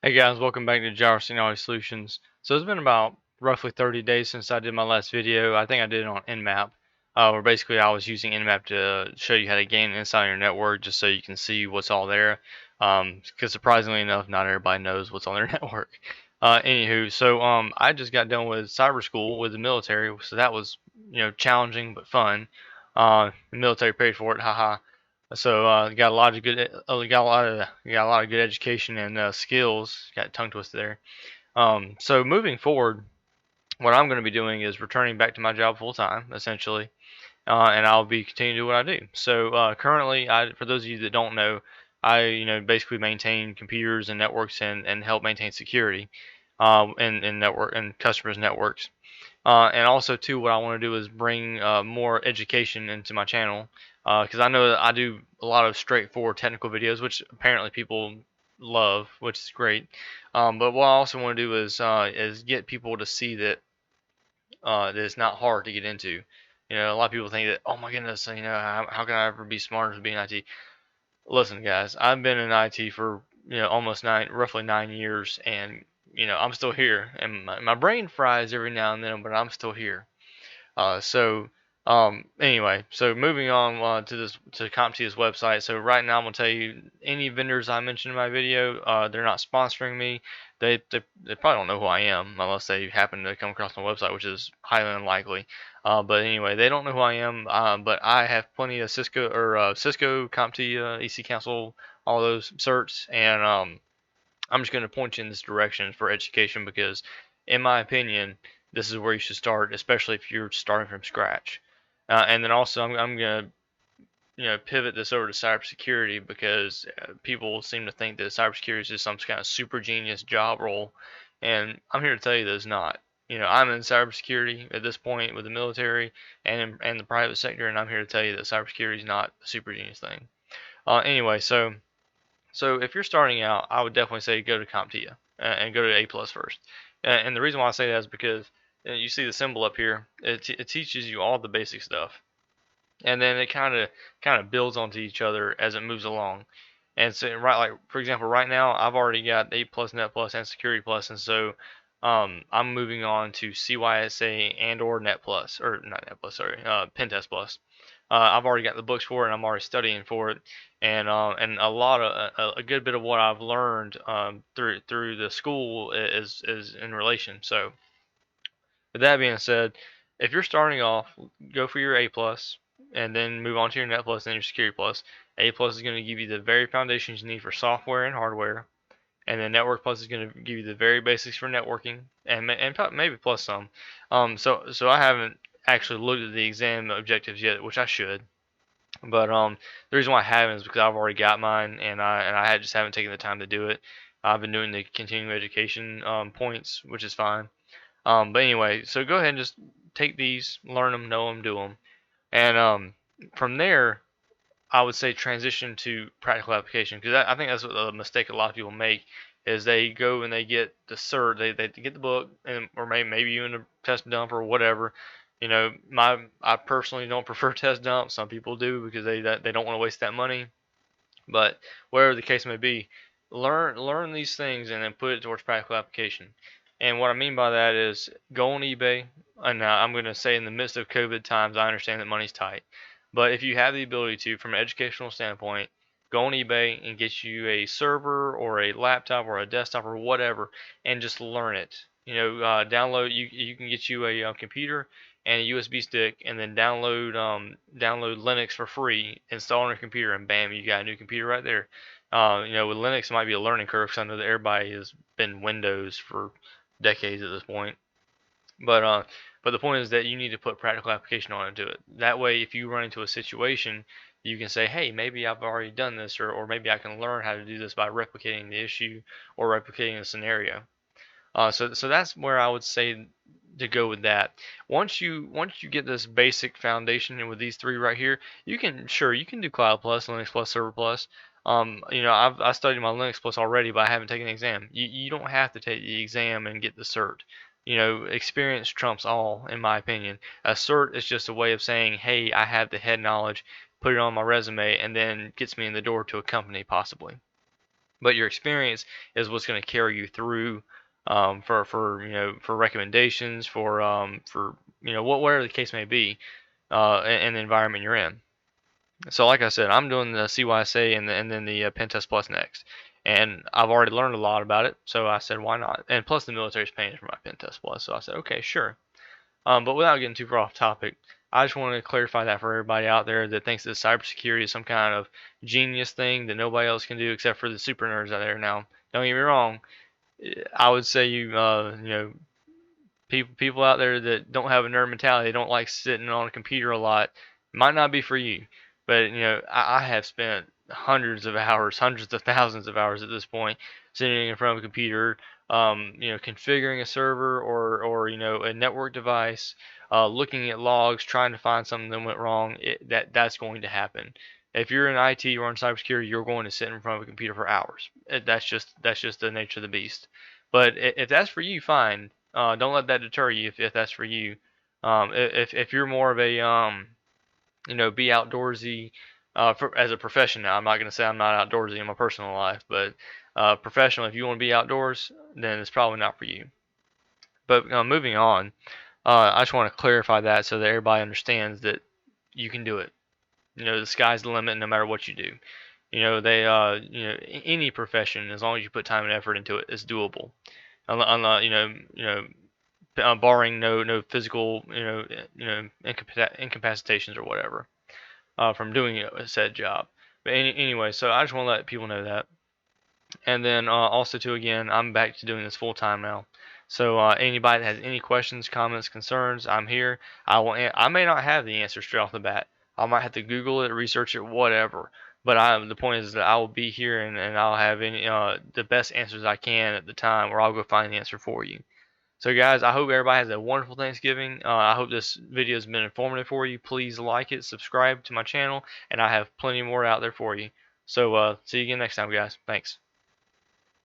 Hey guys, welcome back to Gyros Technology Solutions. So it's been about roughly 30 days since I did my last video. I think I did it on Nmap, where basically I was using Nmap to show you how to gain insight on your network just so you can see what's all there. Because surprisingly enough, not everybody knows what's on their network. Anywho, so I just got done with cyber school with the military, so that was challenging but fun. The military paid for it, haha. So got a lot of good, got a lot of good education and skills. Got tongue twisted there. So moving forward, what I'm going to be doing is returning back to my job full time, essentially, and I'll be continuing to do what I do. So currently, for those of you that don't know, I basically maintain computers and networks and help maintain security in network and customers' networks. And also too, what I want to do is bring more education into my channel because I know that I do a lot of straightforward technical videos, which apparently people love, which is great. But what I also want to do is get people to see that it's not hard to get into. A lot of people think that, oh my goodness, how can I ever be smart enough to be in IT? Listen, guys, I've been in IT for almost roughly 9 years, and I'm still here, and my brain fries every now and then, but I'm still here. Anyway, so moving on to CompTIA's website. So right now I'm gonna tell you any vendors I mentioned in my video, they're not sponsoring me. They probably don't know who I am unless they happen to come across my website, which is highly unlikely. But anyway, they don't know who I am. But I have plenty of Cisco, CompTIA, EC Council, all those certs, and I'm just going to point you in this direction for education because, in my opinion, this is where you should start, especially if you're starting from scratch. And then also, I'm going to pivot this over to cybersecurity because people seem to think that cybersecurity is just some kind of super genius job role, and I'm here to tell you that it's not. I'm in cybersecurity at this point with the military and the private sector, and I'm here to tell you that cybersecurity is not a super genius thing. Anyway, so if you're starting out, I would definitely say go to CompTIA and go to A plus first. And the reason why I say that is because you see the symbol up here. It teaches you all the basic stuff, and then it kind of builds onto each other as it moves along. And so right, like for example, right now I've already got A plus, Net plus, and Security plus, and so I'm moving on to CYSA and or Net plus, or not Net plus, sorry, Pentest plus. I've already got the books for it, and I'm already studying for it, and a good bit of what I've learned through the school is in relation. So with that being said, if you're starting off, go for your A plus, and then move on to your Net plus and your Security plus. A plus is going to give you the very foundations you need for software and hardware, and then Network plus is going to give you the very basics for networking, and maybe plus some. So I haven't actually looked at the exam objectives yet, which I should. But the reason why I haven't is because I've already got mine, and I just haven't taken the time to do it. I've been doing the continuing education points, which is fine. But anyway, so go ahead and just take these, learn them, know them, do them, and from there, I would say transition to practical application because I think that's a mistake a lot of people make is they go and they get the cert, they get the book, and or maybe even a test dump or whatever. I personally don't prefer test dump. Some people do because they don't want to waste that money. But whatever the case may be, learn these things and then put it towards practical application. And what I mean by that is go on eBay. And I'm going to say in the midst of COVID times, I understand that money's tight. But if you have the ability to, from an educational standpoint, go on eBay and get you a server or a laptop or a desktop or whatever, and just learn it. Download. You can get you a computer and a USB stick, and then download Linux for free, install on your computer, and bam, you got a new computer right there. With Linux, it might be a learning curve because I know that everybody has been Windows for decades at this point. But the point is that you need to put practical application onto it. That way, if you run into a situation, you can say, hey, maybe I've already done this, or maybe I can learn how to do this by replicating the issue or replicating the scenario. So that's where I would say to go with that. Once you get this basic foundation and with these three right here, you can do Cloud Plus, Linux Plus, Server Plus. I studied my Linux Plus already, but I haven't taken the exam. You don't have to take the exam and get the cert. Experience trumps all, in my opinion. A cert is just a way of saying, hey, I have the head knowledge, put it on my resume, and then gets me in the door to a company possibly. but your experience is what's going to carry you through, for recommendations, for whatever the case may be, in the environment you're in. So like I said, I'm doing the CYSA and then the Pen Test Plus next, and I've already learned a lot about it. So I said, why not? And plus the military's paying for my Pen Test Plus, so I said, okay, sure. But without getting too far off topic, I just want to clarify that for everybody out there that thinks that cybersecurity is some kind of genius thing that nobody else can do except for the super nerds out there. Now, don't get me wrong. I would say people out there that don't have a nerd mentality, don't like sitting on a computer a lot, might not be for you. But I have spent hundreds of hours, hundreds of thousands of hours at this point, sitting in front of a computer, configuring a server or a network device, looking at logs, trying to find something that went wrong. That's going to happen. If you're in IT or in cybersecurity, you're going to sit in front of a computer for hours. That's just the nature of the beast. But if that's for you, fine. Don't let that deter you if that's for you. If you're more of a be outdoorsy, as a profession now. I'm not going to say I'm not outdoorsy in my personal life, but professional. If you want to be outdoors, then it's probably not for you. But moving on, I just want to clarify that so that everybody understands that you can do it. The sky's the limit no matter what you do. Any profession, as long as you put time and effort into it, is doable. Barring no physical incapacitations or whatever, from doing a said job. But anyway, so I just want to let people know that. And then also too, again, I'm back to doing this full time now. So anybody that has any questions, comments, concerns, I'm here. I may not have the answer straight off the bat. I might have to Google it, research it, whatever. But the point is that I will be here and I'll have the best answers I can at the time, or I'll go find the answer for you. So guys, I hope everybody has a wonderful Thanksgiving. I hope this video has been informative for you. Please like it, subscribe to my channel, and I have plenty more out there for you. So see you again next time, guys. Thanks.